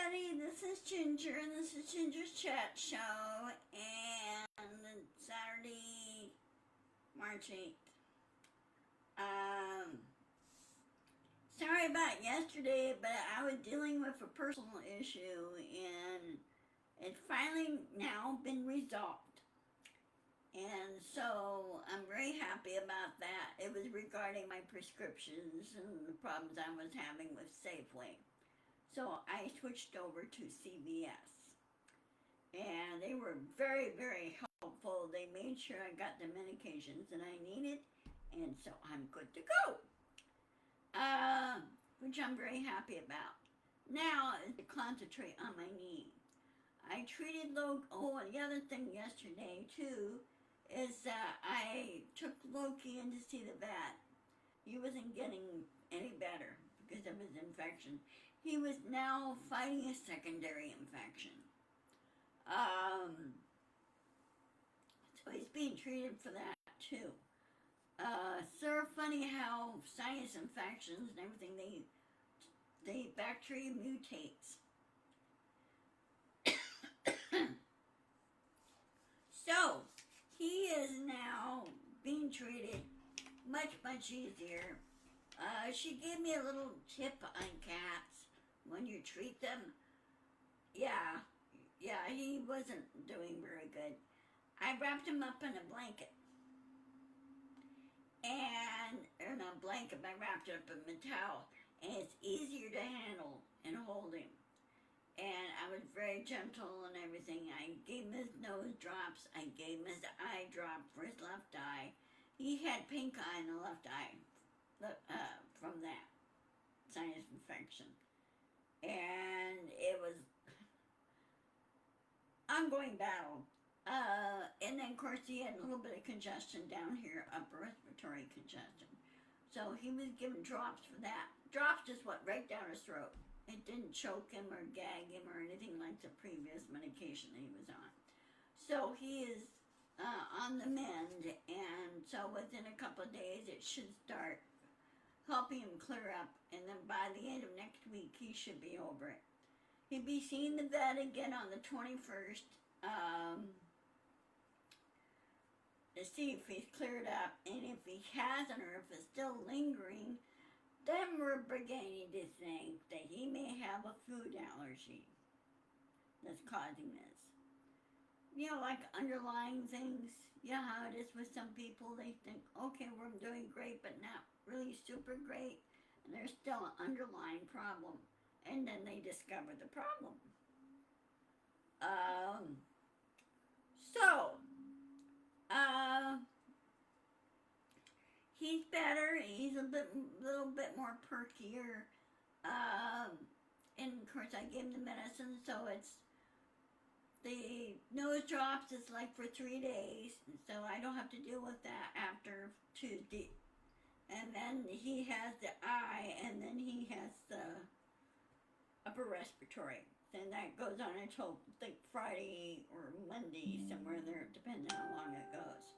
everybody, this is Ginger, and this is Ginger's Chat Show, and it's Saturday, March 8th. Sorry about yesterday, but I was dealing with a personal issue, and it's finally now been resolved. And so I'm very happy about that. It was regarding my prescriptions and the problems I was having with Safeway. So I switched over to CVS, and they were very, very helpful. They made sure I got the medications that I needed, and so I'm good to go, which I'm very happy about. Now is to concentrate on my knee. I treated Loki. Oh, and the other thing yesterday too is that I took Loki in to see the vet. He wasn't getting any better because of his infection. He was now fighting a secondary infection. So he's being treated for that too. So funny how sinus infections and everything, they bacteria mutates. So he is now being treated much, much easier. She gave me a little tip on cats when you treat them. Yeah, he wasn't doing very good. I wrapped him up in a blanket. Or not a blanket, I wrapped it up in a towel. And it's easier to handle and hold him. And I was very gentle and everything. I gave him his nose drops. I gave him his eye drop for his left eye. He had pink eye in the left eye from that sinus infection. And it was ongoing battle. And then, of course, he had a little bit of congestion down here, upper respiratory congestion. So he was given drops for that. Drops just went right down his throat. It didn't choke him or gag him or anything like the previous medication that he was on. So he is on the mend, and so within a couple of days it should start helping him clear up, and then by the end of next week he should be over it. He'll be seeing the vet again on the 21st to see if he's cleared up, and if he hasn't or if it's still lingering, then we're beginning to think that he may have a food allergy that's causing this. You know, like underlying things. You know how it is with some people. They think, okay, we're doing great, but not really super great. And there's still an underlying problem. And then they discover the problem. He's better. He's a little bit more perkier. And of course, I gave him the medicine, so it's the nose drops is like for 3 days, so I don't have to deal with that after Tuesday. And then he has the eye, and then he has the upper respiratory. And that goes on until I think Friday or Monday, somewhere there, depending on how long it goes.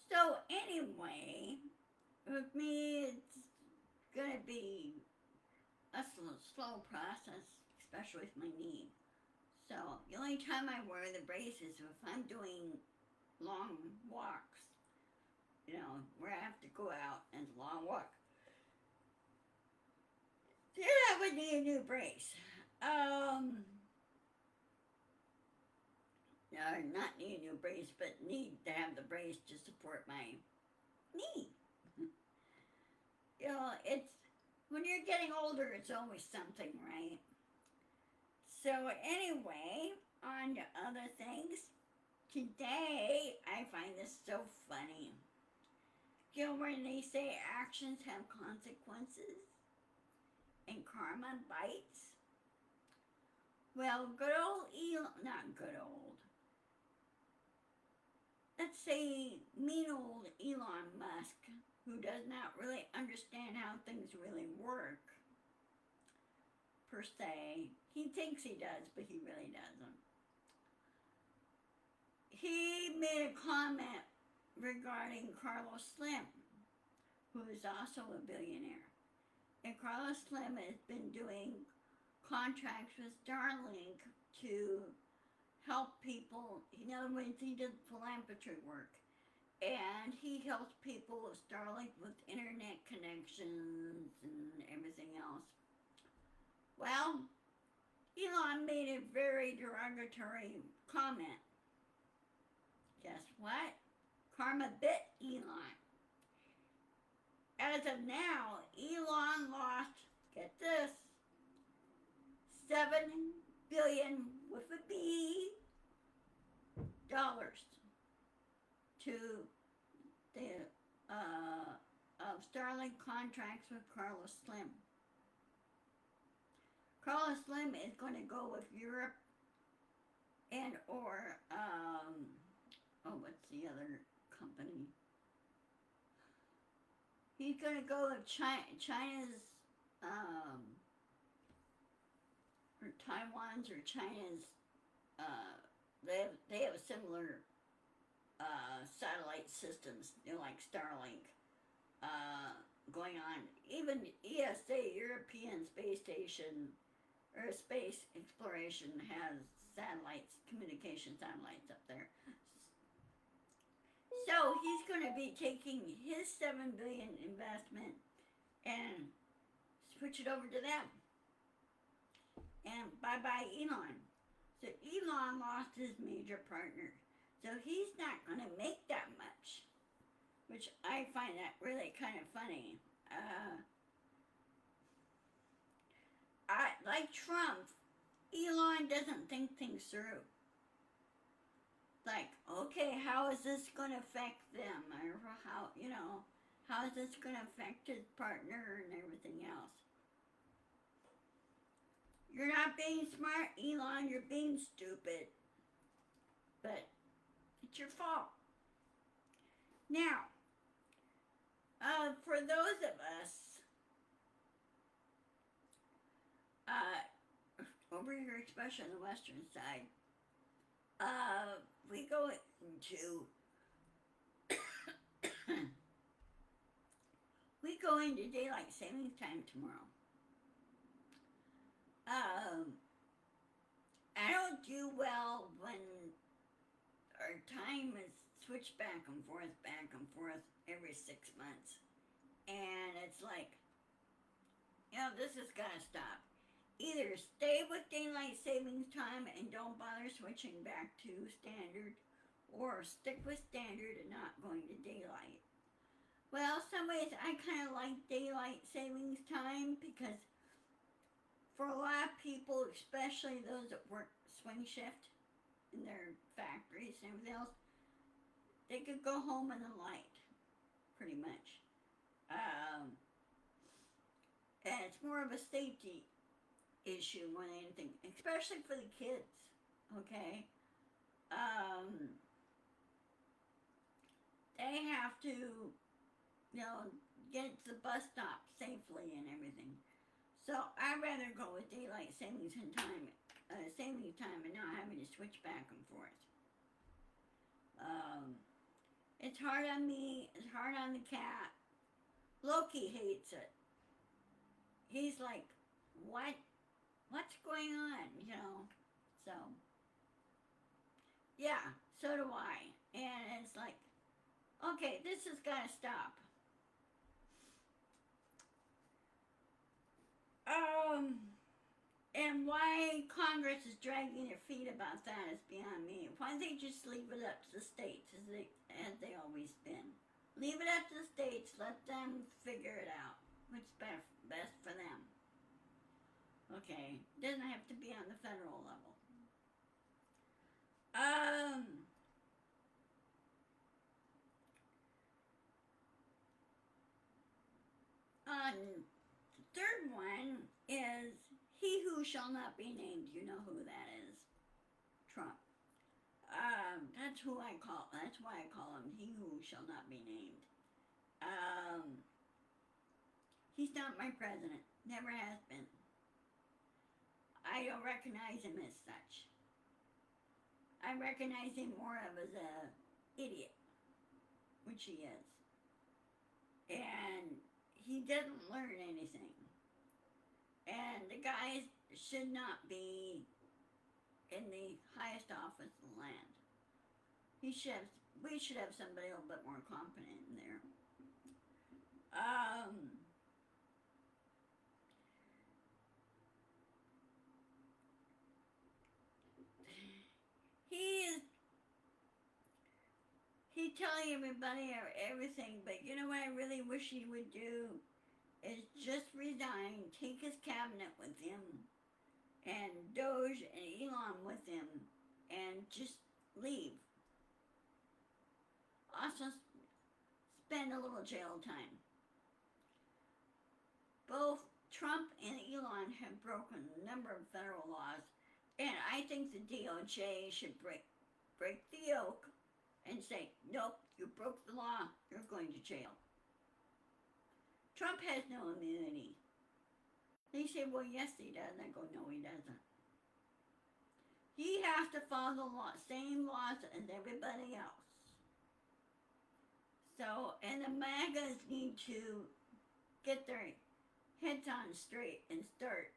So anyway, with me, it's gonna be a slow process, especially with my knee. So the only time I wear the brace is if I'm doing long walks, you know, where I have to go out and long walk. Then I would need a new brace. Not need a new brace, but need to have the brace to support my knee. You know, it's, when you're getting older, it's always something, right? So anyway, on to other things. Today, I find this so funny. You know, when they say actions have consequences and karma bites? Well, good old Elon, not good old, let's say mean old Elon Musk, who does not really understand how things really work, per se. He thinks he does, but he really doesn't. He made a comment regarding Carlos Slim, who is also a billionaire. And Carlos Slim has been doing contracts with Starlink to help people. In other words, he did philanthropy work. And he helps people with Starlink with internet connections and everything else. Well, Elon made a very derogatory comment. Guess what? Karma bit Elon. As of now, Elon lost, get this, $7 billion with a B dollars to the of Starlink contracts with Carlos Slim. Carlos Slim is going to go with Europe and or what's the other company? He's going to go with China's or Taiwan's or China's. They have similar satellite systems, like Starlink, going on. Even ESA, European Space Station, or Space Exploration, has satellites, communication satellites up there. So he's going to be taking his $7 billion investment and switch it over to them. And bye-bye Elon. So Elon lost his major partner. So he's not going to make that much, which I find that really kind of funny. Like Trump, Elon doesn't think things through. Like, okay, how is this going to affect them? Or how is this going to affect his partner and everything else? You're not being smart, Elon, you're being stupid. But it's your fault. Now, for those of us over here, especially on the western side, we go into daylight savings time tomorrow. I don't do well when our time is switched back and forth every 6 months. And it's like, this has got to stop. Either stay with daylight savings time and don't bother switching back to standard, or stick with standard and not going to daylight. Well, some ways I kind of like daylight savings time because for a lot of people, especially those that work swing shift in their factories and everything else, they could go home in the light, pretty much. And it's more of a safety issue more than anything, especially for the kids, okay? They have to, get to the bus stop safely and everything. So I'd rather go with daylight savings time and not having to switch back and forth. It's hard on me, it's hard on the cat. Loki hates it. He's like, what's going on, so, yeah, so do I, and it's like, okay, this has got to stop. And why Congress is dragging their feet about that is beyond me. Why don't they just leave it up to the states as they always been? Leave it up to the states, let them figure it out. What's best for them. Okay, doesn't have to be on the federal level. The third one is he who shall not be named. You know who that is? Trump. That's why I call him he who shall not be named. He's not my president. Never has been. I don't recognize him as such. I recognize him more of as a idiot. stupid she is. And he didn't learn anything. And the guy should not be in the highest office in the land. We should have somebody a little bit more competent in there. He telling everybody everything, but you know what I really wish he would do is just resign, take his cabinet with him, and Doge and Elon with him, and just leave. Also, spend a little jail time. Both Trump and Elon have broken a number of federal laws, and I think the DOJ should break the yoke and say, nope, you broke the law, you're going to jail. Trump has no immunity. They say, well, yes, he does. I go, no, he doesn't. He has to follow the same laws as everybody else. So, and the MAGAs need to get their heads on straight and start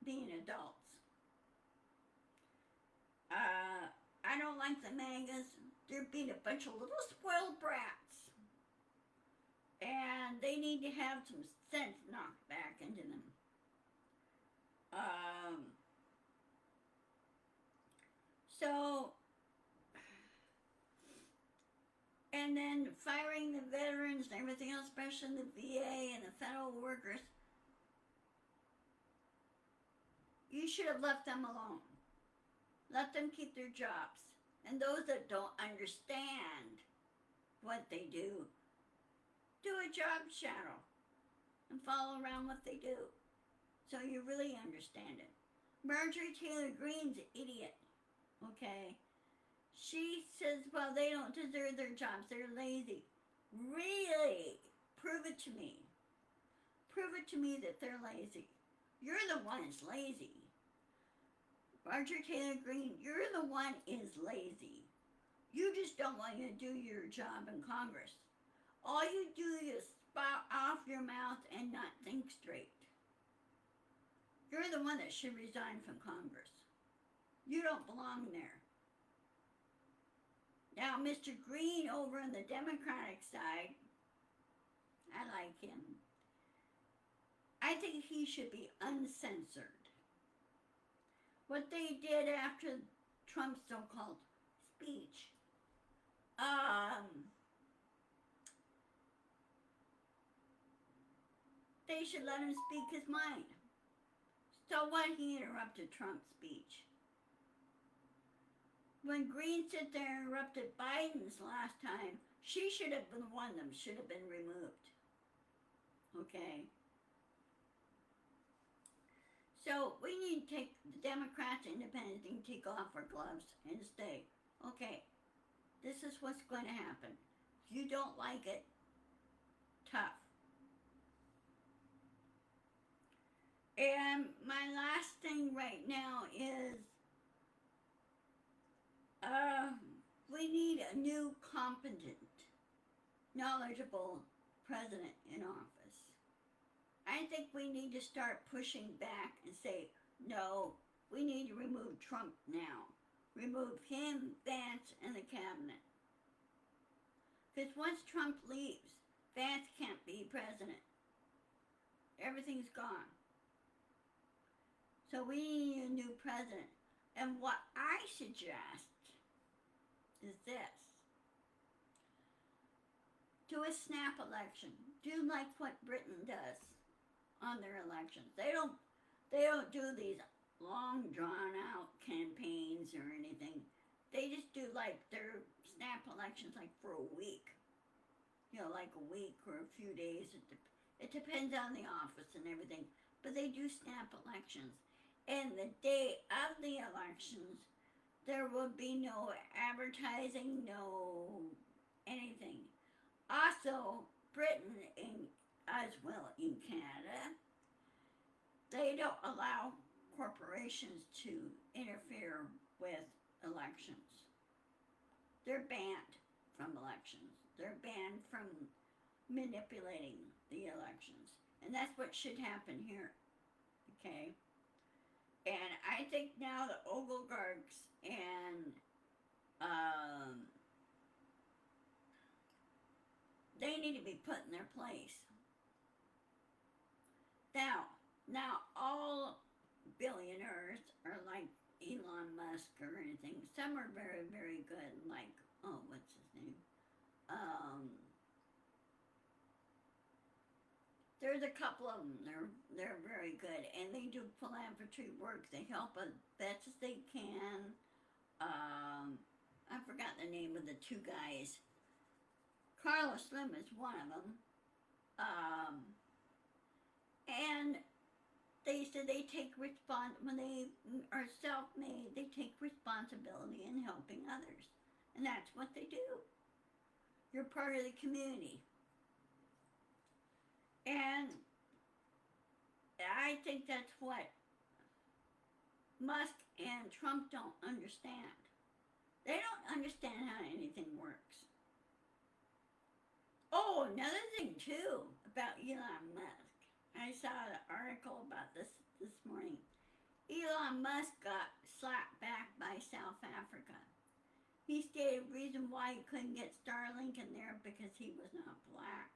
being adults. I don't like the MAGAs. They're being a bunch of little spoiled brats. And they need to have some sense knocked back into them. So, and then firing the veterans and everything else, especially the VA and the federal workers, you should have left them alone. Let them keep their jobs. And those that don't understand what they do a job shadow and follow around what they do, so you really understand it. Marjorie Taylor Greene's an idiot, okay? She says, well, they don't deserve their jobs, they're lazy. Really? Prove it to me. Prove it to me that they're lazy. You're the one that's lazy. Marjorie Taylor Greene, you're the one is lazy. You just don't want to do your job in Congress. All you do is spout off your mouth and not think straight. You're the one that should resign from Congress. You don't belong there. Now, Mr. Green over on the Democratic side, I like him. I think he should be uncensored. What they did after Trump's so-called speech, they should let him speak his mind. So what, he interrupted Trump's speech. When Green sat there and interrupted Biden's last time, she should have been one of them, should have been removed. Okay? So we need to take the Democrats, independents, and take off our gloves and say, okay, this is what's going to happen. If you don't like it, tough. And my last thing right now is we need a new, competent, knowledgeable president in office. I think we need to start pushing back and say, no, we need to remove Trump now. Remove him, Vance, and the cabinet. Because once Trump leaves, Vance can't be president. Everything's gone. So we need a new president. And what I suggest is this. Do a snap election. Do like what Britain does on their elections. They don't do these long drawn out campaigns or anything. They just do like their snap elections like for a week. You know, like a week or a few days. It depends on the office and everything. But they do snap elections. And the day of the elections, there will be no advertising, no anything. Also, Britain, as well in Canada, they don't allow corporations to interfere with elections. They're banned from elections. They're banned from manipulating the elections. And that's what should happen here. Okay? And I think now the oligarchs and they need to be put in their place. Now all billionaires are like Elon Musk or anything. Some are very, very good, like, oh, what's his name? There's a couple of them. They're very good, and they do philanthropy work. They help as best as they can. I forgot the name of the two guys. Carlos Slim is one of them. And they said they take when they are self-made, they take responsibility in helping others, and that's what they do. You're part of the community, and I think that's what Musk and Trump don't understand. They don't understand how anything works. Oh, another thing too about Elon Musk. I saw an article about this morning. Elon Musk got slapped back by South Africa. He stated reason why he couldn't get Starlink in there because he was not black.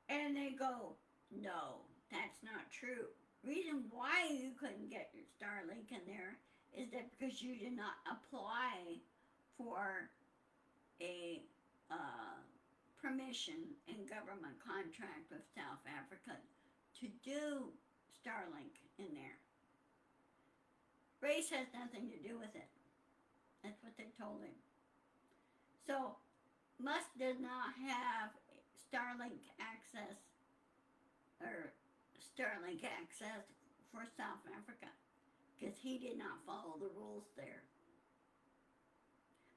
And they go, no, that's not true. Reason why you couldn't get your Starlink in there is that because you did not apply for a permission and government contract with South Africa to do Starlink in there. Race has nothing to do with it. That's what they told him. So Musk does not have Starlink access for South Africa because he did not follow the rules there.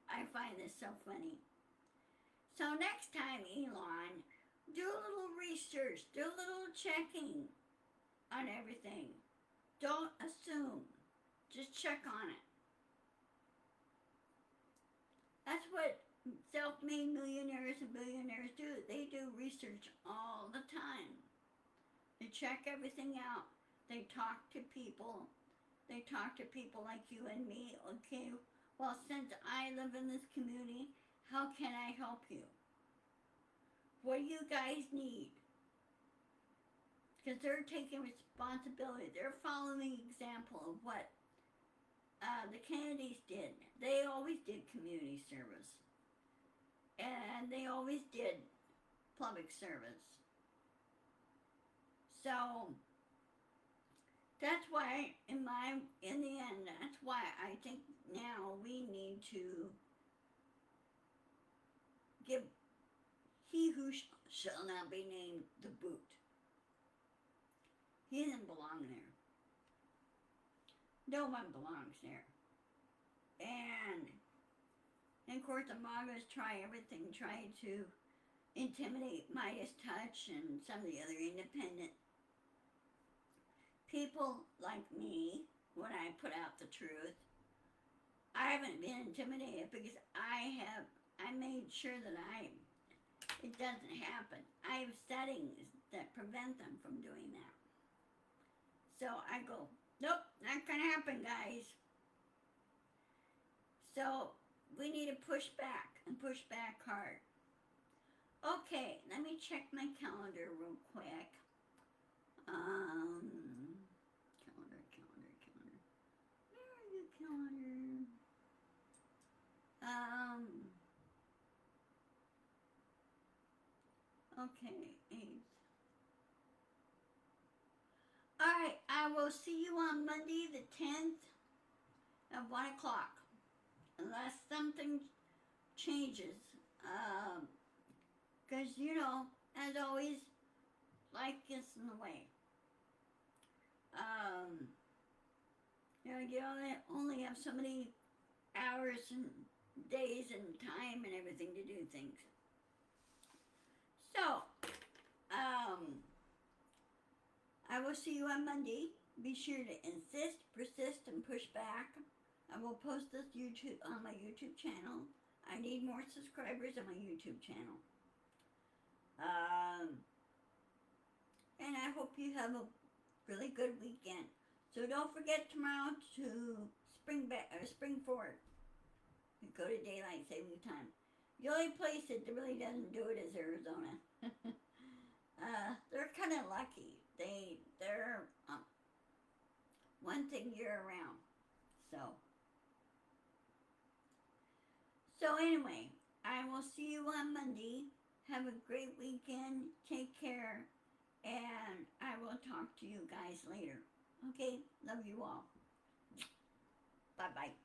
I find this so funny. So next time, Elon, do a little research, do a little checking on everything. Don't assume. Just check on it. That's what self-made millionaires and billionaires do. They do research all the time. They check everything out. They talk to people. They talk to people like you and me. Okay, well, since I live in this community, how can I help you? What do you guys need? Because they're taking responsibility. They're following the example of what the Kennedys did. They always did community service. And they always did public service. So that's why, in the end, that's why I think now we need to give he who shall not be named the boot. He doesn't belong there. No one belongs there. And of course the MAGAs try to intimidate Midas Touch and some of the other independent people like me when I put out the truth. I haven't been intimidated because I made sure that it doesn't happen. I have settings that prevent them from doing that. So I go, nope, not gonna happen, guys. So we need to push back and push back hard. Okay, let me check my calendar real quick. Calendar. Where are you, calendar? Okay, 8th. Alright, I will see you on Monday the 10th at 1 o'clock. Unless something changes. Because, as always, life gets in the way. You only have so many hours and days and time and everything to do things. So, I will see you on Monday. Be sure to insist, persist, and push back. I will post this on my YouTube channel I need more subscribers on my YouTube channel. And I hope you have a really good weekend. So don't forget tomorrow to spring forward. Go to daylight saving time. The only place that really doesn't do it is Arizona. They're kind of lucky. They're one thing year round. So anyway, I will see you on Monday. Have a great weekend. Take care. And I will talk to you guys later. Okay? Love you all. Bye-bye.